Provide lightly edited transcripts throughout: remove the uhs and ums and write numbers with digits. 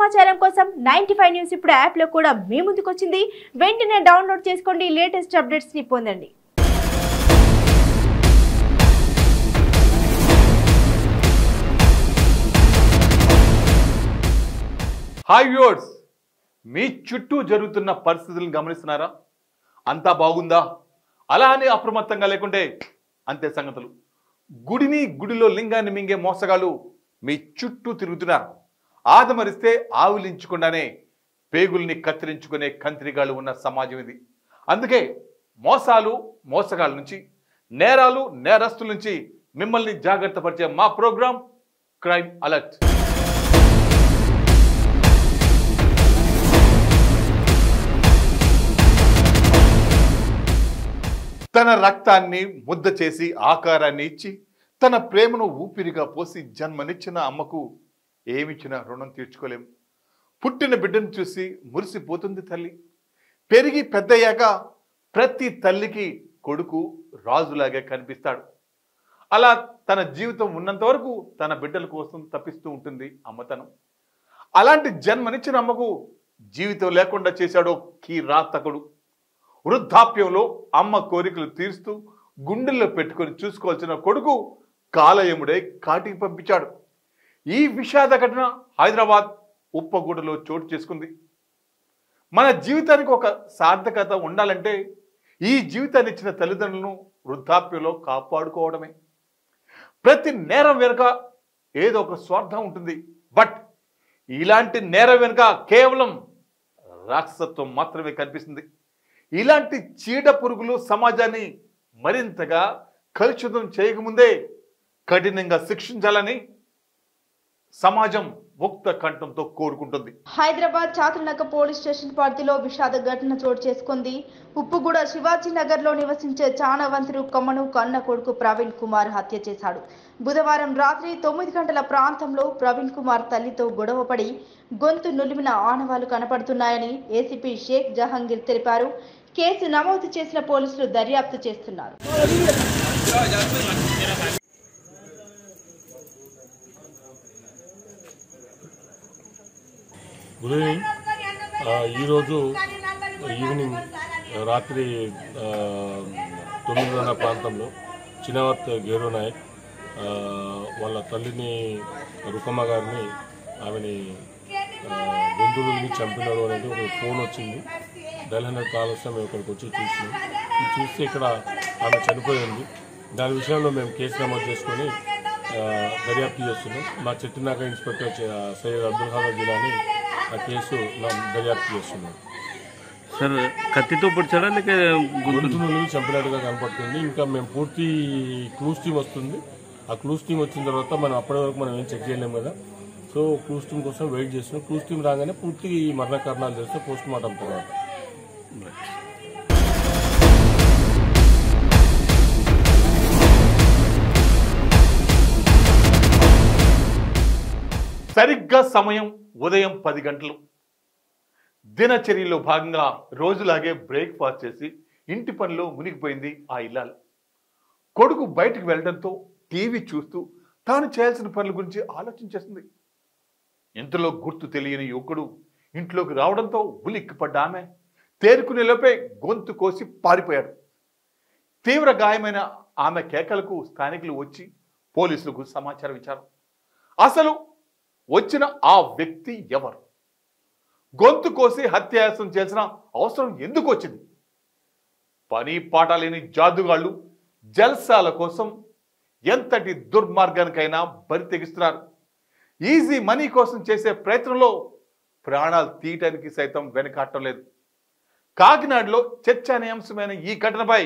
సమాచారం కోసం 95 న్యూస్ ఇప్పుడు యాప్ లో కూడా మీ ముందుకు వచ్చింది. వెంటనే డౌన్లోడ్ చేసుకోండి, లేటెస్ట్ అప్డేట్స్ ని పొందండి. హాయ్ వ్యూవర్స్, మీ చుట్టూ జరుగుతున్న పరిస్థితులను గమనిస్తున్నారా? అంతా బాగుందా? అలా అని అప్రమత్తంగా లేకుంటే అంతే సంగతులు. గుడిలో లింగాన్ని మింగే మోసగాళ్ళు మీ చుట్టూ తిరుగుతున్నారు. ఆదమరిస్తే ఆవులించకుండానే పేగుల్ని కత్తిరించుకునే కంత్రిగాళ్ళు ఉన్న సమాజం ఇది. అందుకే మోసగాళ్ళ నుంచి, నేరస్తుల నుంచి మిమ్మల్ని జాగ్రత్త పరిచే మా ప్రోగ్రాం క్రైమ్ అలర్ట్. తన రక్తాన్ని ముద్ద చేసి ఆకారాన్ని ఇచ్చి తన ప్రేమను ఊపిరిగా పోసి జన్మనిచ్చిన అమ్మకు ఏమిచ్చినా రుణం తీర్చుకోలేం. పుట్టిన బిడ్డను చూసి మురిసిపోతుంది తల్లి. పెరిగి పెద్దయ్యాక ప్రతి తల్లికి కొడుకు రాజులాగే కనిపిస్తాడు. అలా తన జీవితం ఉన్నంత వరకు తన బిడ్డల కోసం తప్పిస్తూ ఉంటుంది అమ్మతనం. అలాంటి జన్మనిచ్చిన అమ్మకు జీవితం లేకుండా చేశాడో కిరాతకుడు. వృద్ధాప్యంలో అమ్మ కోరికలు తీరుస్తూ గుండెల్లో పెట్టుకొని చూసుకోవాల్సిన కొడుకు కాలయముడై కాటికి పంపించాడు. ఈ విషాద ఘటన హైదరాబాద్ ఉప్పగూడలో చోటు చేసుకుంది. మన జీవితానికి ఒక సార్థకత ఉండాలంటే ఈ జీవితాన్ని ఇచ్చిన తల్లిదండ్రులను వృద్ధాప్యంలో కాపాడుకోవడమే. ప్రతి నేరం వెనుక ఏదో ఒక స్వార్థం ఉంటుంది. బట్ ఇలాంటి నేరం వెనుక కేవలం రాక్షసత్వం మాత్రమే కనిపిస్తుంది. ఇలాంటి చీడ పురుగులు సమాజాన్ని మరింతగా కలుషితం చేయకముందే కఠినంగా శిక్షించాలని సమాజం ముక్త కంఠంతో కోరుకుంటుంది. హైదరాబాద్ చాత్రనగర్ పోలీస్ స్టేషన్ పరిధిలో విషాద ఘటన చోటు చేసుకుంది. ఉప్పుగూడ శివాజీ నగర్ లో నివసించే చానవంతుడు కొమ్మను కన్న కొడుకు ప్రవీణ్ కుమార్ హత్య చేశాడు. బుధవారం రాత్రి 9 గంటల ప్రాంతంలో ప్రవీణ్ కుమార్ తల్లితో గొడవపడి గొంతు నులిమిన ఆనవాళ్లు కనపడుతున్నాయని ఏసీపీ షేక్ జహంగీర్ తెలిపారు. కేసు నమోదు చేసిన పోలీసులు దర్యాప్తు చేస్తున్నారు. Good evening. ఈరోజు ఈవినింగ్ రాత్రి 9:30 ప్రాంతంలో చినవర్త్ గేరు నాయక్ వాళ్ళ తల్లిని రుకమ్మ గారిని ఆమెని బంధువుల్ని చంపినాడు అనేది ఒక ఫోన్ వచ్చింది. 100 కాల్ వస్తే మేము ఇక్కడికి వచ్చి చూస్తే ఇక్కడ ఆమె చనిపోయింది. దాని విషయంలో మేము కేసు నమోదు చేసుకొని దర్యాప్తు చేస్తున్నాం. మా చెట్టునాక ఇన్స్పెక్టర్ సయ్యద్ అబ్దుల్ ఖాదర్ జిలాని ఆ కేసు దర్యాప్తు చేస్తున్నాం. సార్ కత్తితో పొడిచాడా లేక గొంతును చంపినట్టుగా కనపడుతుంది. ఇంకా మేము పూర్తి క్లూస్ టీమ్ వస్తుంది. ఆ క్లూస్ టీమ్ వచ్చిన తర్వాత మనం అప్పటి వరకు మనం ఏం చెక్ చేయలేము కదా. సో క్లూస్ టీమ్ కోసం వెయిట్ చేస్తున్నాం. క్లూస్ టీమ్ రాగానే పూర్తి మరణ కారణాలు తెలిస్తే పోస్ట్ మార్టం తర్వాత. సరిగ్గా సమయం ఉదయం 10 గంటలు. దినచర్యలో భాగంగా రోజులాగే బ్రేక్ఫాస్ట్ చేసి ఇంటి పనిలో మునిగిపోయింది ఆ ఇల్లాలు. కొడుకు బయటకు వెళ్ళడంతో టీవీ చూస్తూ తాను చేయాల్సిన పనుల గురించి ఆలోచించేస్తుంది. ఇంతలో గుర్తు తెలియని యువకుడు ఇంట్లోకి రావడంతో ఉలిక్కిపడ్డ ఆమె తేరుకునే లోపే గొంతు కోసి పారిపోయాడు. తీవ్ర గాయమైన ఆమె కేకలకు స్థానికులు వచ్చి పోలీసులకు సమాచారం ఇచ్చారు. అసలు వచ్చిన ఆ వ్యక్తి ఎవరు? గొంతు కోసి హత్యాయత్నం చేసిన అవసరం ఎందుకు వచ్చింది? పని పాట లేని జాదుగాళ్ళు జల్సాల కోసం ఎంతటి దుర్మార్గానికైనా బరి తెగిస్తున్నారు. ఈజీ మనీ కోసం చేసే ప్రయత్నంలో ప్రాణాలు తీయటానికి సైతం వెనకాడటం లేదు. కాకినాడలో చర్చానీయాంశమైన ఈ ఘటనపై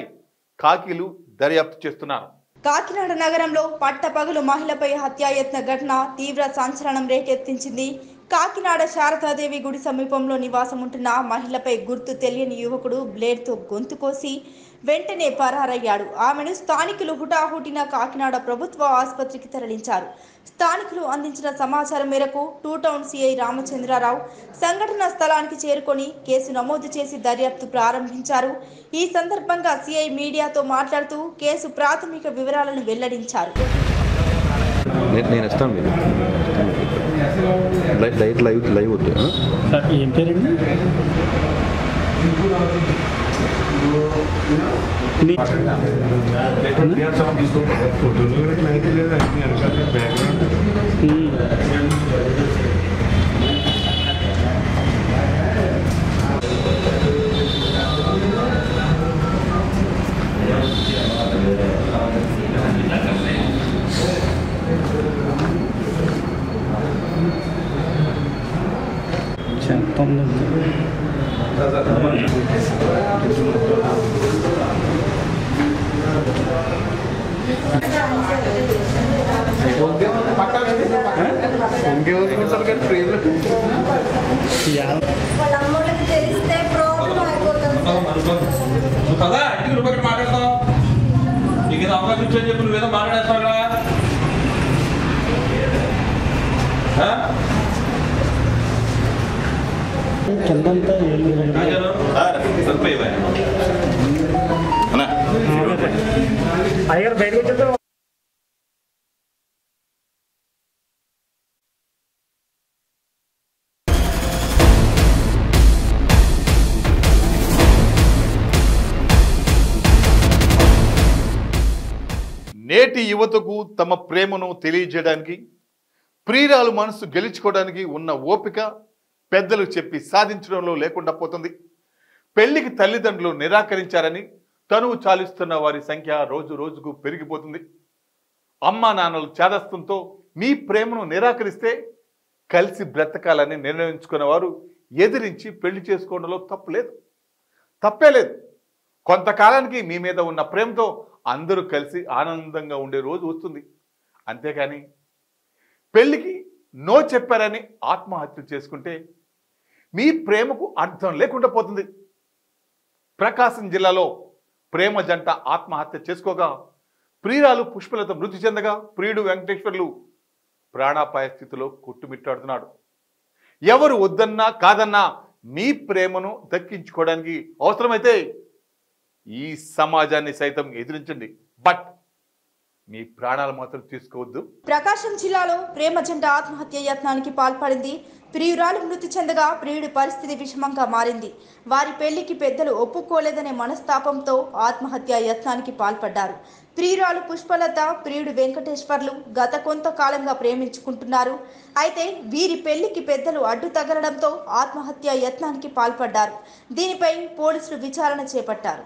కాకీలు దర్యాప్తు చేస్తున్నారు. కాకినాడ నగరంలో పట్టపగలు మహిళపై హత్యాయత్న ఘటన తీవ్ర సంచలనం రేకెత్తించింది. కాకినాడ శారదాదేవి గుడి సమీపంలో నివాసం ఉంటున్న మహిళపై గుర్తు తెలియని యువకుడు బ్లేడ్తో గొంతు కోసి వెంటనే పరారయ్యాడు. ఆమెను స్థానికులు హుటాహుటిన కాకినాడ ప్రభుత్వ ఆసుపత్రికి తరలించారు. స్థానికులు అందించిన సమాచారం మేరకు 2 టౌన్ సిఐ రామచంద్రరావు సంఘటన స్థలానికి చేరుకొని కేసు నమోదు చేసి దర్యాప్తు ప్రారంభించారు. ఈ సందర్భంగా సిఐ మీడియాతో మాట్లాడుతూ కేసు ప్రాథమిక వివరాలను వెల్లడించారు. లైట్ లైవ్ వద్దు. ఏం పేరండి? వాళ్ళమ్మకి తెలిస్తే ప్రాబ్లం అయిపోతుంది. కదా ఇంటికి రూపాయలు మాట్లాడతావు, నీకు ఏదో అవకాశం ఇచ్చని చెప్పి నువ్వేదో మాట్లాడేస్తావు కదా. కిందంతా అయ్యారు బయటకు వచ్చేది. నేటి యువతకు తమ ప్రేమను తెలియజేయడానికి, ప్రియురాలు మనసు గెలుచుకోవడానికి ఉన్న ఓపిక పెద్దలు చెప్పి సాధించడంలో లేకుండా పోతుంది. పెళ్లికి తల్లిదండ్రులు నిరాకరించారని తనువు చాలిస్తున్న వారి సంఖ్య రోజు రోజుకు పెరిగిపోతుంది. అమ్మా నాన్నలు చేదస్తంతో మీ ప్రేమను నిరాకరిస్తే కలిసి బ్రతకాలని నిర్ణయించుకున్న వారు ఎదిరించి పెళ్లి చేసుకోవడంలో తప్పే లేదు. కొంతకాలానికి మీ మీద ఉన్న ప్రేమతో అందరూ కలిసి ఆనందంగా ఉండే రోజు వస్తుంది. అంతేకాని పెళ్లికి నో చెప్పారని ఆత్మహత్య చేసుకుంటే మీ ప్రేమకు అర్థం లేకుండా పోతుంది. ప్రకాశం జిల్లాలో ప్రేమ జంట ఆత్మహత్య చేసుకోగా ప్రియురాలు పుష్పలత మృతి చెందగా ప్రియుడు వెంకటేశ్వర్లు ప్రాణాపాయ స్థితిలో కొట్టుమిట్టాడుతున్నాడు. ఎవరు వద్దన్నా కాదన్నా మీ ప్రేమను దక్కించుకోవడానికి అవసరమైతే ఈ సమాజాన్ని సైతం ఎదిరించండి, బట్ మీ ప్రాణాలు మాత్రం తీసుకోవద్దు. ప్రకాశం జిల్లాలో ప్రేమ జంట ఆత్మహత్య యత్నానికి పాల్పడింది. ప్రియురాలు మృతి చెందగా ప్రియుడి పరిస్థితి విషమంగా మారింది. వారి పెళ్లికి పెద్దలు ఒప్పుకోలేదనే మనస్తాపంతో ఆత్మహత్య యత్నానికి పాల్పడ్డారు. ప్రియురాలు పుష్పలత, ప్రియుడు వెంకటేశ్వర్లు గత కొంతకాలంగా ప్రేమించుకుంటున్నారు. అయితే వీరి పెళ్లికి పెద్దలు అడ్డు తగలడంతో ఆత్మహత్య యత్నానికి పాల్పడ్డారు. దీనిపై పోలీసులు విచారణ చేపట్టారు.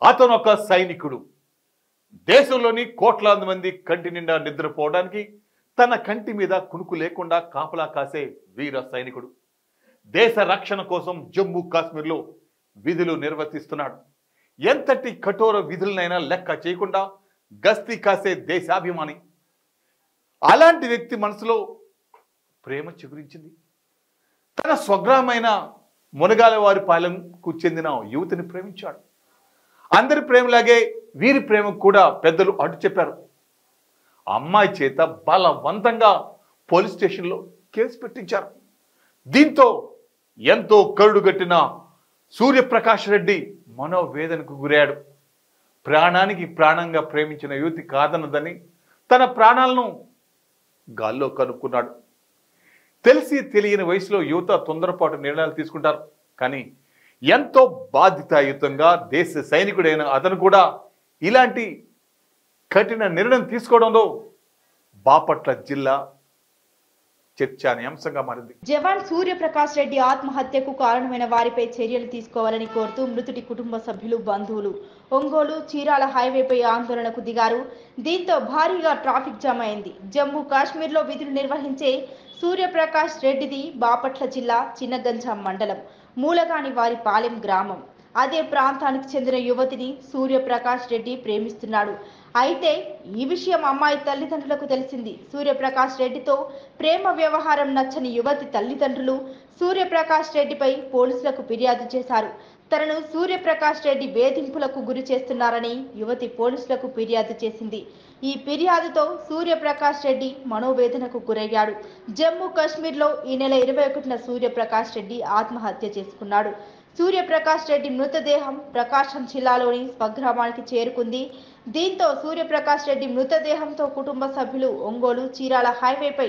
అతను ఒక సైనికుడు. దేశంలోని కోట్లాది మంది కంటి నిండా నిద్రపోవడానికి తన కంటి మీద కునుకు లేకుండా కాపలా కాసే వీర సైనికుడు. దేశ రక్షణ కోసం జమ్మూ కాశ్మీర్లో విధులు నిర్వర్తిస్తున్నాడు. ఎంతటి కఠోర విధులనైనా లెక్క చేయకుండా గస్తీ కాసే దేశాభిమాని. అలాంటి వ్యక్తి మనసులో ప్రేమ చిగురించింది. తన స్వగ్రామైన మునగాలవారి పాలెంకు చెందిన యువతిని ప్రేమించాడు. అందరి ప్రేమలాగే వీరి ప్రేమకు కూడా పెద్దలు అడ్డు చెప్పారు. అమ్మాయి చేత బలవంతంగా పోలీస్ స్టేషన్లో కేసు పెట్టించారు. దీంతో ఎంతో కరుడుగట్టిన సూర్యప్రకాష్ రెడ్డి మనోవేదనకు గురయ్యాడు. ప్రాణానికి ప్రాణంగా ప్రేమించిన యువతి కాదన్నదని తన ప్రాణాలను గాల్లో కనుక్కున్నాడు. తెలిసి తెలియని వయసులో యువత తొందరపాటు నిర్ణయాలు తీసుకుంటారు. కానీ ఎంతో బాధ్యతాయుతంగా దేశ సైనికుడైన అతను కూడా ఇలాంటి కఠిన నిర్ణయం తీసుకోవడంలో బాపట్ల జిల్లా చర్చానీయాంశంగా మారింది. జవాన్ సూర్యప్రకాష్ రెడ్డి ఆత్మహత్యకు కారణమైన వారిపై చర్యలు తీసుకోవాలని కోరుతూ మృతుడి కుటుంబ సభ్యులు, బంధువులు ఒంగోలు చీరాల హైవేపై ఆందోళనకు దిగారు. దీంతో భారీగా ట్రాఫిక్ జామ్ అయింది. జమ్మూ కాశ్మీర్లో విధులు నిర్వహించే సూర్యప్రకాష్ రెడ్డిది బాపట్ల జిల్లా చిన్నగంజాం మండలం మూలగాని వారి పాలెం గ్రామం. అదే ప్రాంతానికి చెందిన యువతిని సూర్యప్రకాష్ రెడ్డి ప్రేమిస్తున్నాడు. అయితే ఈ విషయం అమ్మాయి తల్లిదండ్రులకు తెలిసింది. సూర్యప్రకాష్ రెడ్డితో ప్రేమ వ్యవహారం నచ్చని యువతి తల్లిదండ్రులు సూర్యప్రకాష్ రెడ్డిపై పోలీసులకు ఫిర్యాదు చేశారు. తనను సూర్యప్రకాష్ రెడ్డి వేధింపులకు గురి చేస్తున్నారని యువతి పోలీసులకు ఫిర్యాదు చేసింది. ఈ ఫిర్యాదుతో సూర్యప్రకాష్ రెడ్డి మనోవేదనకు గురయ్యాడు. జమ్మూ కాశ్మీర్లో ఈ నెల 21న సూర్యప్రకాష్ రెడ్డి ఆత్మహత్య చేసుకున్నాడు. సూర్యప్రకాష్ రెడ్డి మృతదేహం ప్రకాశం జిల్లాలోని స్వగ్రామానికి చేరుకుంది. దీంతో సూర్యప్రకాష్ రెడ్డి మృతదేహంతో కుటుంబ సభ్యులు ఒంగోలు చీరాల హైవేపై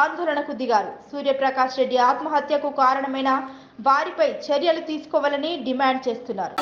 ఆందోళనకు దిగారు. సూర్యప్రకాష్ రెడ్డి ఆత్మహత్యకు కారణమైన వారిపై చర్యలు తీసుకోవాలని డిమాండ్ చేస్తున్నారు.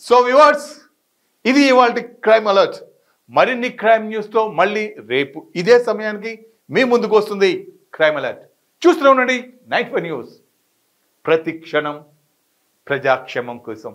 సో వ్యూవర్స్, ఇది ఇవాల్టి క్రైమ్ అలర్ట్. మరిన్ని క్రైమ్ న్యూస్తో మళ్ళీ రేపు ఇదే సమయానికి మీ ముందుకు వస్తుంది క్రైమ్ అలర్ట్. చూస్తూనే ఉండండి 95 న్యూస్. ప్రతి క్షణం ప్రజాక్షేమం కోసం.